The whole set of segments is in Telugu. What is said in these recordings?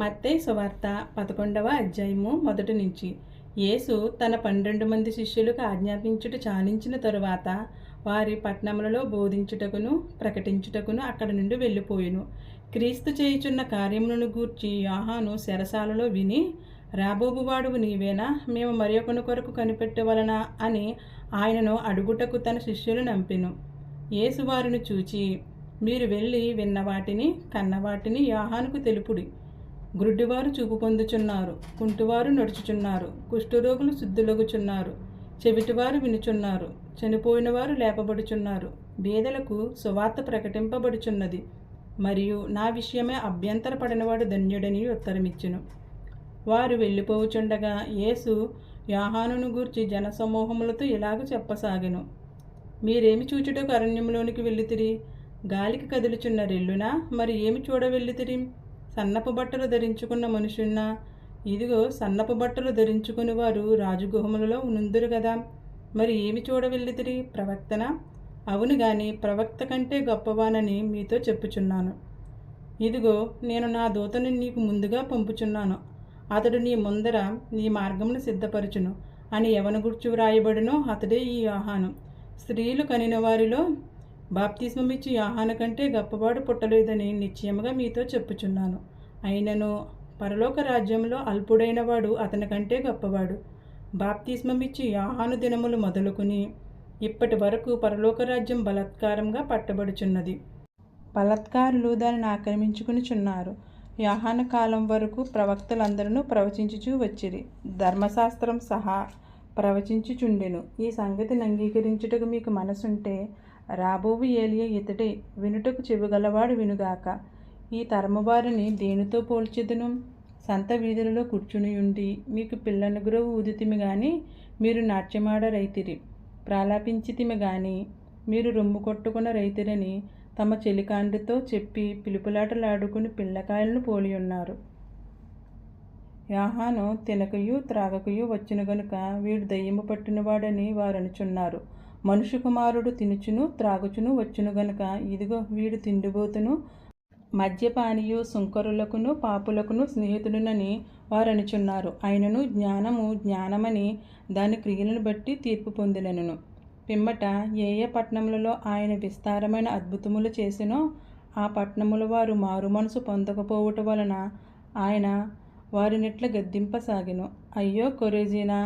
మత్తయి సువార్త 11వ అధ్యాయము మొదటి నుంచి. యేసు తన 12 మంది శిష్యులకు ఆజ్ఞాపించుట చాలించిన తరువాత వారి పట్టణములలో బోధించుటకును ప్రకటించుటకును అక్కడి నుండి వెళ్ళిపోయెను. క్రీస్తు చేయుచున్న కార్యములను గూర్చి యోహాను చెరసాలలో విని, రాబోబువాడవు నీవేనా, మేము మరియొకని కొరకు కనిపెట్టవలనా అని ఆయనను అడుగుటకు తన శిష్యులు నంపెను. యేసు వారిని చూచి, మీరు వెళ్ళి విన్నవాటిని కన్నవాటిని యోహానుకు తెలుపుడి. గ్రుడ్డివారు చూపు పొందుచున్నారు, కుంటివారు నడుచుచున్నారు, కుష్ఠరోగులు శుద్ధులగుచున్నారు, చెవిటివారు వినుచున్నారు, చనిపోయిన వారు లేపబడుచున్నారు, బీదలకు సువార్త ప్రకటింపబడుచున్నది, మరియు నా విషయమే అభ్యంతరపడినవాడు ధన్యుడని ఉత్తరమిచ్చెను. వారు వెళ్ళిపోవుచుండగా యేసు యోహానును గూర్చి జనసమూహములతో ఇలాగ చెప్పసాగెను. మీరేమి చూచుటకు అరణ్యంలోనికి వెళ్ళితిరి? గాలికి కదులుచున్న రెల్లునా? మరి ఏమి చూడవెళ్ళితిరి? సన్నపు బట్టలు ధరించుకున్న మనుషున్నా? ఇదిగో సన్నపు బట్టలు ధరించుకుని వారు రాజగుహములలో నుందురు కదా. మరి ఏమి చూడవెళ్ళితిరి? ప్రవక్తనా? అవును గాని ప్రవక్త కంటే గొప్పవానని మీతో చెప్పుచున్నాను. ఇదిగో నేను నా దూతను నీకు ముందుగా పంపుచున్నాను, అతడు నీ ముందర నీ మార్గమును సిద్ధపరచును అని ఎవని గుర్చి వ్రాయబడినో అతడే ఈ యోహాను. స్త్రీలు కనిన వారిలో బాప్తిస్మమిచ్చి యోహాను కంటే గొప్పవాడు పుట్టలేదని నిశ్చయముగా మీతో చెప్పుచున్నాను. అయినను పరలోక రాజ్యంలో అల్పుడైన వాడు అతని కంటే గొప్పవాడు. బాప్తిస్మమిచ్చి యోహాను దినములు మొదలుకుని ఇప్పటి వరకు పరలోక రాజ్యం బలాత్కారంగా పట్టబడుచున్నది. బలాత్కారులు దానిని ఆక్రమించుకునిచున్నారు. యోహాను కాలం వరకు ప్రవక్తలందరూ ప్రవచించుచూ వచ్చిరి, ధర్మశాస్త్రం సహా ప్రవచించుచుండెను. ఈ సంగతిని అంగీకరించుటకు మీకు మనసుంటే రాబోవు ఏలియా ఇతడే. వినుటకు చెవిగలవాడు వినుగాక. ఈ తరము వారిని దేనితో పోల్చెదను? సంత వీధులలో కూర్చునియుండి మీకు పిల్లనుగురవు ఊదితిమి గాని మీరు నాట్యమాడ రైతిరి, ప్రాలాపించితిమి గాని మీరు రొమ్ము కొట్టుకున్న రైతిరని తమ చెలికాండ్రితో చెప్పి పిలుపులాటలాడుకుని పిల్లకాయలను పోలియున్నారు. యోహాను తినకయు త్రాగకయు వచ్చును గనుక వీడు దయ్యము పట్టినవాడని వారనుచున్నారు. మనుష్య కుమారుడు తినుచును త్రాగుచును వచ్చును గనుక ఇదిగో వీడు తిండిబోతును మద్యపానీయు సుంకరులకును పాపులకును స్నేహితుడునని వారనుచున్నారు. అయినను జ్ఞానము జ్ఞానమని దాని క్రియలను బట్టి తీర్పు పొందినను. పిమ్మట ఏ ఏ పట్టణములలో ఆయన విస్తారమైన అద్భుతములు చేసినో ఆ పట్టణముల వారు మారు మనసు పొందకపోవుట వలన ఆయన వారినిట్ల గద్దింపసాగెను. అయ్యో కొరేజీనా,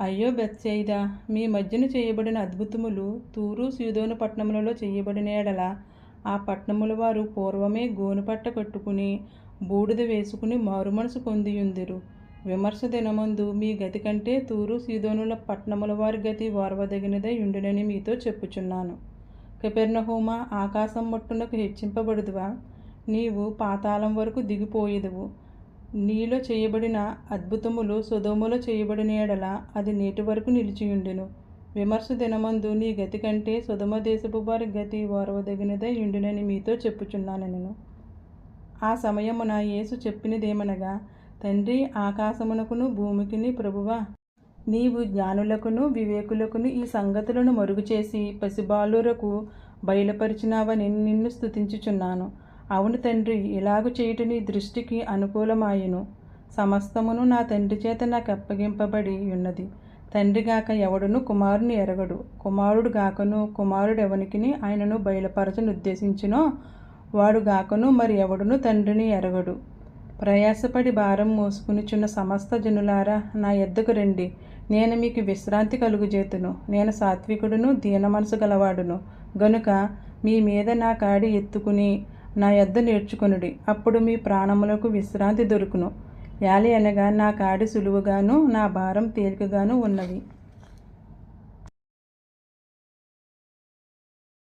అయ్యో బెత్సయిదా, మీ మధ్యన చేయబడిన అద్భుతములు తూరు సీదోను పట్టణములలో చేయబడిన ఎడల ఆ పట్టణముల వారు పూర్వమే గోనుపట్ట కట్టుకుని బూడిద వేసుకుని మారుమనసు పొందియుందిరు. విమర్శ దినమందు మీ గతి కంటే తూరు సీదోనుల పట్టణముల వారి గతి ఓర్వదగినదై ఉండునని మీతో చెప్పుచున్నాను. కపెర్నహూమా, ఆకాశం మట్టునకు హెచ్చింపబడుదువా? నీవు పాతాళం వరకు దిగిపోయేదవు. నీలో చేయబడిన అద్భుతములు సొదొమలో చేయబడిన ఎడల అది నేటి వరకు నిలిచియుండెను. విమర్శ దినమందు నీ గతి కంటే సొదొమ దేశపు వారి గతి ఓర్వదగినదై ఉండునని మీతో చెప్పుచున్నాను నేను. ఆ సమయమున యేసు చెప్పినదేమనగా, తండ్రి, ఆకాశమునకును భూమికిని ప్రభువా, నీవు జ్ఞానులకును వివేకులకును ఈ సంగతులను మరుగుచేసి పసిబాలురకు బయలుపరిచినావని నిన్ను స్తుతించుచున్నాను. అవును తండ్రి, ఇలాగు చేయుట నీ దృష్టికి అనుకూలమాయెను. సమస్తమును నా తండ్రి చేత నాకు అప్పగింపబడి ఉన్నది. తండ్రి గాక ఎవడును కుమారుని ఎరగడు, కుమారుడు గాకను కుమారుడెవనికిని ఆయనను బయలుపరచనుద్దేశించినో వాడు గాకను మరి ఎవడును తండ్రిని ఎరగడు. ప్రయాసపడి భారం మోసుకునిచున్న సమస్త జనులారా, నా యొద్దకు రండి, నేను మీకు విశ్రాంతి కలుగుజేతును. నేను సాత్వికుడును దీన మనసు గలవాడును గనుక మీ మీద నా కాడి ఎత్తుకుని నా యొద్ద నేర్చుకొనుడి, అప్పుడు మీ ప్రాణములకు విశ్రాంతి దొరుకును. యాలి అనగా నా కాడి సులువుగాను నా భారం తేలికగాను ఉన్నవి.